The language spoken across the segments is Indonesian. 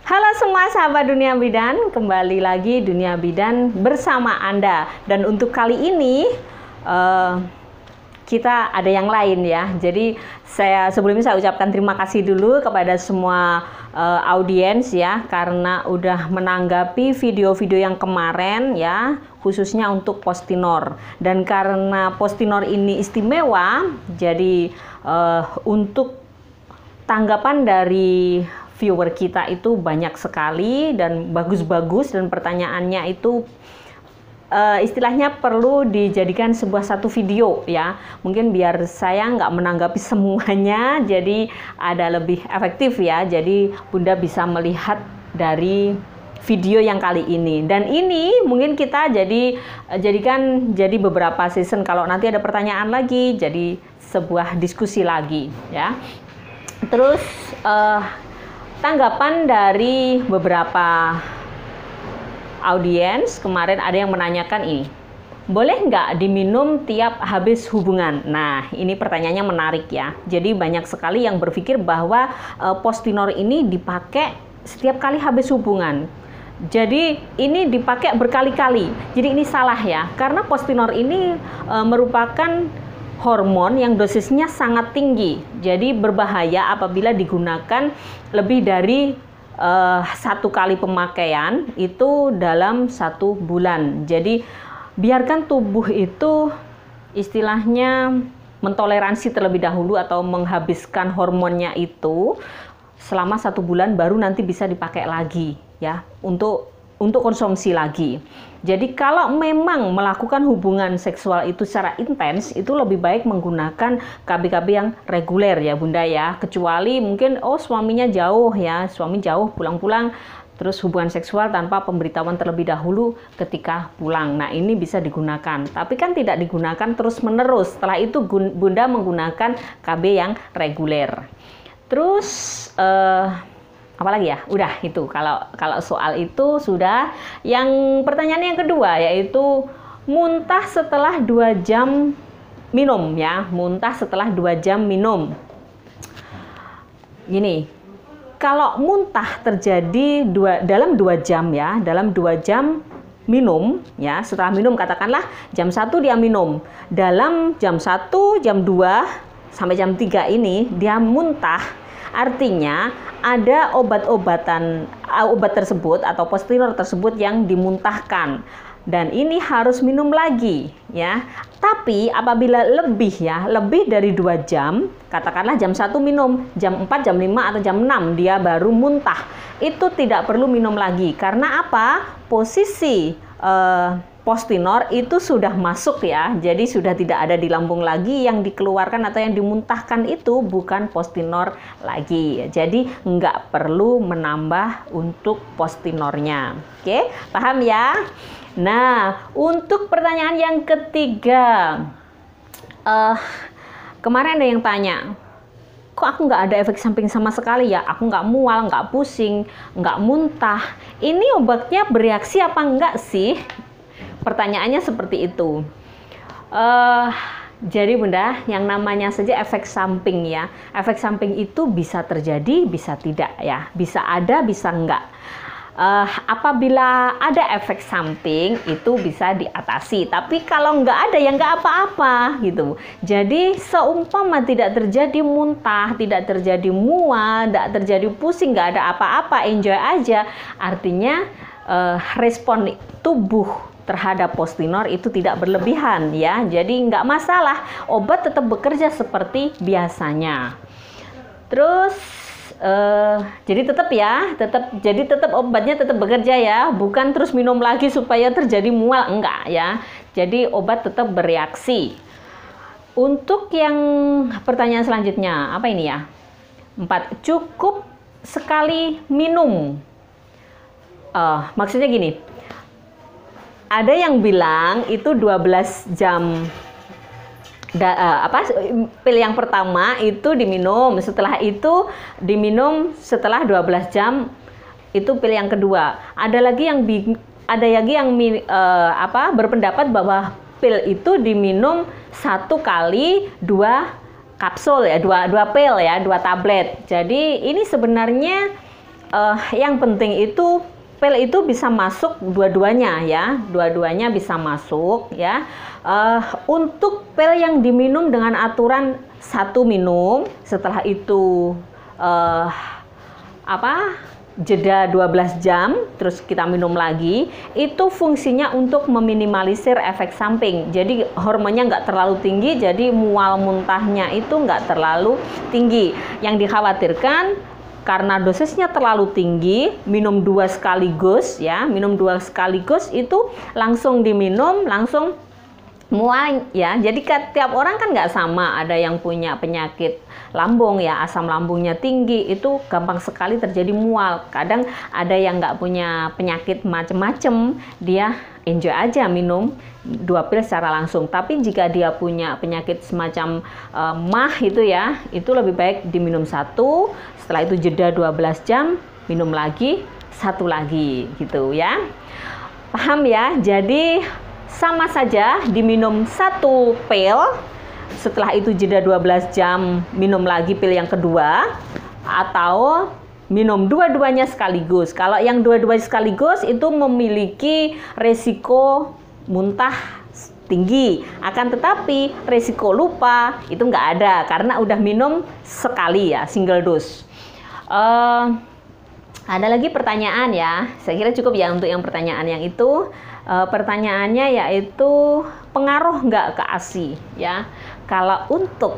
Halo semua sahabat Dunia Bidan, kembali lagi Dunia Bidan bersama Anda. Dan untuk kali ini kita ada yang lain ya. Jadi sebelumnya saya ucapkan terima kasih dulu kepada semua audiens ya, karena udah menanggapi video-video yang kemarin ya, khususnya untuk Postinor. Dan karena Postinor ini istimewa, jadi untuk tanggapan dari viewer kita itu banyak sekali dan bagus-bagus, dan pertanyaannya itu istilahnya perlu dijadikan satu video ya. Mungkin biar saya nggak menanggapi semuanya, jadi ada lebih efektif ya. Jadi Bunda bisa melihat dari video yang kali ini. Dan ini mungkin kita jadikan jadi beberapa season. Kalau nanti ada pertanyaan lagi, jadi sebuah diskusi lagi ya. Terus tanggapan dari beberapa audiens kemarin ada yang menanyakan ini, boleh nggak diminum tiap habis hubungan? Nah, ini pertanyaannya menarik ya. Jadi banyak sekali yang berpikir bahwa Postinor ini dipakai setiap kali habis hubungan. Jadi ini dipakai berkali-kali. Jadi ini salah ya, karena Postinor ini merupakan hormon yang dosisnya sangat tinggi. Jadi berbahaya apabila digunakan lebih dari satu kali pemakaian itu dalam 1 bulan. Jadi biarkan tubuh itu istilahnya mentoleransi terlebih dahulu atau menghabiskan hormonnya itu selama 1 bulan, baru nanti bisa dipakai lagi ya untuk konsumsi lagi. Jadi kalau memang melakukan hubungan seksual itu secara intens, itu lebih baik menggunakan KB-KB yang reguler ya Bunda ya. Kecuali mungkin suaminya jauh ya, suami jauh pulang-pulang terus hubungan seksual tanpa pemberitahuan terlebih dahulu ketika pulang. Nah, ini bisa digunakan. Tapi kan tidak digunakan terus-menerus. Setelah itu Bunda menggunakan KB yang reguler. Terus apalagi ya? Udah itu. Kalau soal itu sudah. Yang pertanyaan yang kedua yaitu muntah setelah 2 jam minum ya. Muntah setelah 2 jam minum. Gini, kalau muntah terjadi dalam 2 jam ya, dalam 2 jam minum ya, setelah minum katakanlah jam 1 dia minum. Dalam jam 1, jam 2 sampai jam 3 ini dia muntah. Artinya ada obat tersebut atau Postinor tersebut yang dimuntahkan, dan ini harus minum lagi ya. Tapi apabila lebih dari 2 jam, katakanlah jam 1 minum, jam 4, jam 5 atau jam 6 dia baru muntah, itu tidak perlu minum lagi. Karena apa? Posisi Postinor itu sudah masuk ya, jadi sudah tidak ada di lambung lagi. Yang dikeluarkan atau yang dimuntahkan itu bukan Postinor lagi. Jadi nggak perlu menambah untuk Postinornya. Oke, paham ya? Nah, untuk pertanyaan yang ketiga, kemarin ada yang tanya, kok aku nggak ada efek samping sama sekali ya? Aku nggak mual, nggak pusing, nggak muntah. Ini obatnya bereaksi apa enggak sih? Pertanyaannya seperti itu. Jadi Bunda, yang namanya saja efek samping ya. Efek samping itu bisa terjadi, bisa tidak ya. Bisa ada, bisa enggak. Apabila ada efek samping itu bisa diatasi. Tapi kalau enggak ada ya enggak apa-apa gitu. Jadi seumpama tidak terjadi muntah, tidak terjadi mual, tidak terjadi pusing, enggak ada apa-apa, enjoy aja. Artinya respon tubuh terhadap Postinor itu tidak berlebihan ya. Jadi nggak masalah, obat tetap bekerja seperti biasanya. Terus jadi tetap obatnya tetap bekerja ya, bukan terus minum lagi supaya terjadi mual, enggak ya. Jadi obat tetap bereaksi. Untuk yang pertanyaan selanjutnya, apa ini ya? 4, cukup sekali minum. Maksudnya gini, ada yang bilang itu 12 jam pil yang pertama itu diminum, setelah itu diminum setelah 12 jam itu pil yang kedua. Ada lagi yang berpendapat bahwa pil itu diminum 1 kali 2 kapsul ya, 2 pil ya, 2 tablet. Jadi ini sebenarnya yang penting itu pil itu bisa masuk dua-duanya ya, dua-duanya bisa masuk ya. Untuk pil yang diminum dengan aturan 1 minum, setelah itu jeda 12 jam, terus kita minum lagi, itu fungsinya untuk meminimalisir efek samping. Jadi hormonnya nggak terlalu tinggi, jadi mual muntahnya itu nggak terlalu tinggi. Yang dikhawatirkan karena dosisnya terlalu tinggi, minum 2 sekaligus ya, minum 2 sekaligus itu langsung diminum, langsung mual ya. Jadi tiap orang kan nggak sama, ada yang punya penyakit lambung ya, asam lambungnya tinggi, itu gampang sekali terjadi mual. Kadang ada yang nggak punya penyakit macem-macem, dia enjoy aja minum 2 pil secara langsung. Tapi jika dia punya penyakit semacam MAH itu ya, itu lebih baik diminum 1, setelah itu jeda 12 jam, minum lagi, 1 lagi gitu ya. Paham ya? Jadi sama saja diminum 1 pil, setelah itu jeda 12 jam minum lagi pil yang kedua, atau minum dua-duanya sekaligus. Kalau yang dua-duanya sekaligus itu memiliki resiko muntah tinggi, akan tetapi resiko lupa itu nggak ada karena udah minum sekali ya, single dose. Ada lagi pertanyaan ya, saya kira cukup ya untuk yang pertanyaan yang itu. Pertanyaannya yaitu pengaruh nggak ke ASI ya. Kalau untuk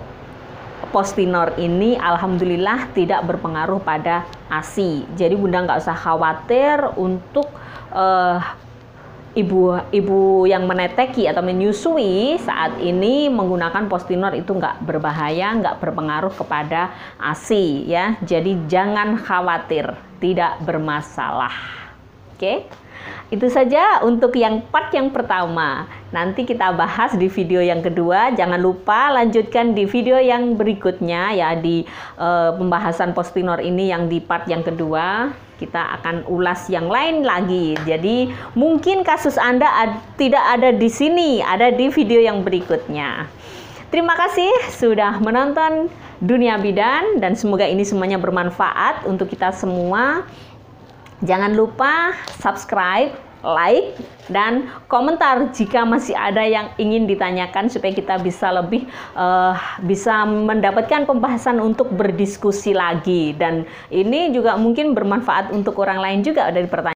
Postinor ini alhamdulillah tidak berpengaruh pada ASI. Jadi Bunda nggak usah khawatir untuk ibu yang meneteki atau menyusui saat ini menggunakan Postinor itu nggak berbahaya, nggak berpengaruh kepada ASI ya. Jadi jangan khawatir, tidak bermasalah. Oke? Itu saja untuk yang part yang pertama. Nanti kita bahas di video yang kedua. Jangan lupa lanjutkan di video yang berikutnya ya, di pembahasan Postinor ini yang di part yang kedua. Kita akan ulas yang lain lagi. Jadi mungkin kasus Anda tidak ada di sini, ada di video yang berikutnya. Terima kasih sudah menonton Dunia Bidan dan semoga ini semuanya bermanfaat untuk kita semua. Jangan lupa subscribe, like, dan komentar jika masih ada yang ingin ditanyakan supaya kita bisa lebih bisa mendapatkan pembahasan untuk berdiskusi lagi. Dan ini juga mungkin bermanfaat untuk orang lain juga dari pertanyaan.